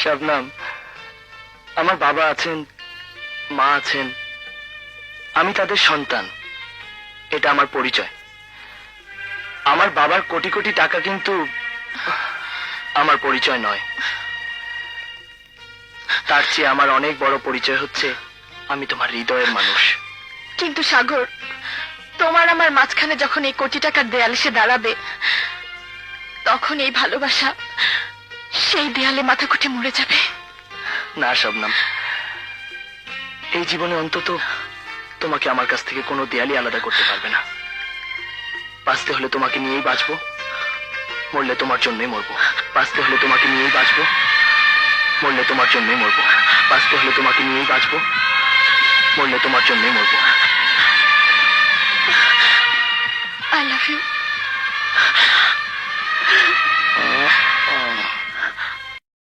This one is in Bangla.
শবনম, আমার বাবা আছেন, মা আছেন, আমি তাদের সন্তান, এটা আমার পরিচয়। আমার বাবার কোটি কোটি টাকা কিন্তু আমার পরিচয় নয়। তার চেয়ে আমার অনেক বড় পরিচয় হচ্ছে আমি তোমার হৃদয়ের মানুষ। কিন্তু সাগর, তোমার আমার মাঝখানে যখন এই কোটি টাকার দেয়াল এসে দাঁড়াবে, তখন এই ভালোবাসা সেই দেয়ালে মাথা কুটে মরে যাবে। না শবনম, এই জীবনে অন্তত তোমাকে আমার কাছ থেকে কোনো দেয়ালই আলাদা করতে পারবে না। বাঁচতে হলে তোমাকে নিয়েই বাঁচবো, মরলে তোমার জন্যই মরবো। বাঁচতে হলে তোমাকে নিয়েই বাঁচবো, মরলে তোমার জন্যই মরবো। বাঁচতে হলে তোমাকে নিয়েই বাঁচবো, মরলে তোমার জন্যই মরবো। I love you.